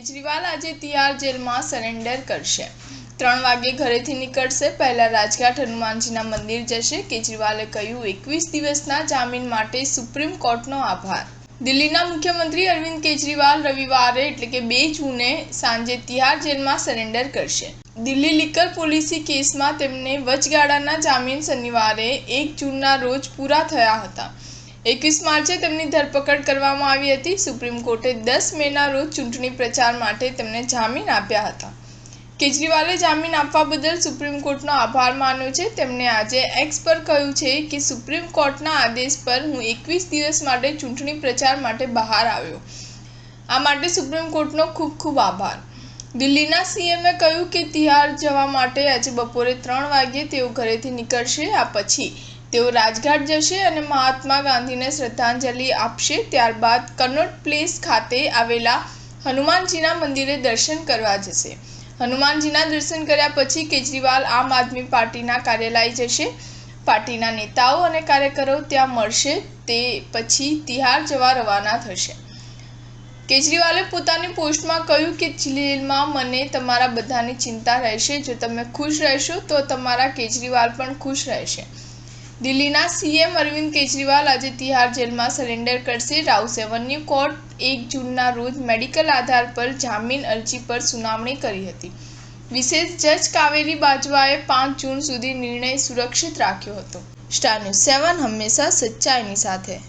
કેજરીવાલ આજે તિહાર જેલમાં સરેન્ડર કરશે। 3 વાગે ઘરેથી નીકળશે, પહેલા રાજઘાટ હનુમાનજીના મંદિર જશે। કેજરીવાલે કહ્યું, 21 દિવસના જામીન માટે સુપ્રીમ કોર્ટનો આભાર। દિલ્હીના મુખ્યમંત્રી અરવિંદ કેજરીવાલ રવિવારે એટલે કે 2 જૂને સાંજે તિહાર જેલમાં સરેન્ડર કરશે। દિલ્હી લિકર પોલિસી કેસમાં તેમને વચગાળાના જામીન શનિવારે 1 જૂનના રોજ પૂરા થયા હતા। 21 માર્ચે તેમની ધરપકડ કરવામાં આવી હતી। સુપ્રીમ કોર્ટે 10 મેના રોજ ચૂંટણી પ્રચાર માટે તેમને જામીન આપ્યા હતા। કેજરીવાલે જામીન આપવા બદલ સુપ્રીમ કોર્ટનો આભાર માન્યો છે। તેમણે આજે એક્સ પર કહ્યું છે કે સુપ્રીમ કોર્ટના આદેશ પર હું 21 દિવસ માટે ચૂંટણી પ્રચાર માટે બહાર આવ્યો। આ માટે સુપ્રીમ કોર્ટનો ખૂબ ખૂબ આભાર। દિલ્હીના સીએમએ કહ્યું કે તિહાર જવા માટે આજે બપોરે 3 વાગ્યે તેઓ ઘરેથી નીકળશે। આ પછી તેઓ રાજઘાટ જશે અને મહાત્મા ગાંધીને શ્રદ્ધાંજલિ આપશે। ત્યારબાદ કનોટ પ્લેસ ખાતે આવેલા હનુમાનજીના મંદિરે દર્શન કરવા જશે। હનુમાનજીના દર્શન કર્યા પછી કેજરીવાલ આમ આદમી પાર્ટીના કાર્યાલય જશે। પાર્ટીના નેતાઓ અને કાર્યકરો ત્યાં મળશે। તે પછી તિહાર જવા રવાના થશે। કેજરીવાલે પોતાની પોસ્ટમાં કહ્યું કે જેલમાં મને તમારા બધાની ચિંતા રહેશે। જો તમે ખુશ રહેશો તો તમારા કેજરીવાલ પણ ખુશ રહેશે। દિલ્હીના સીએમ અરવિંદ કેજરીવાલ આજે તિહાર જેલમાં સરેન્ડર કરશે। રાઉસ એવન્યુ કોર્ટ 1 જૂનના રોજ મેડિકલ આધાર પર જામીન અરજી પર સુનાવણી કરી હતી। વિશેષ જજ કાવેરી બાજવાએ 5 જૂન સુધી નિર્ણય સુરક્ષિત રાખ્યો હતો। સ્ટાર ન્યૂઝ 7 હંમેશા સચ્ચાઈની સાથે।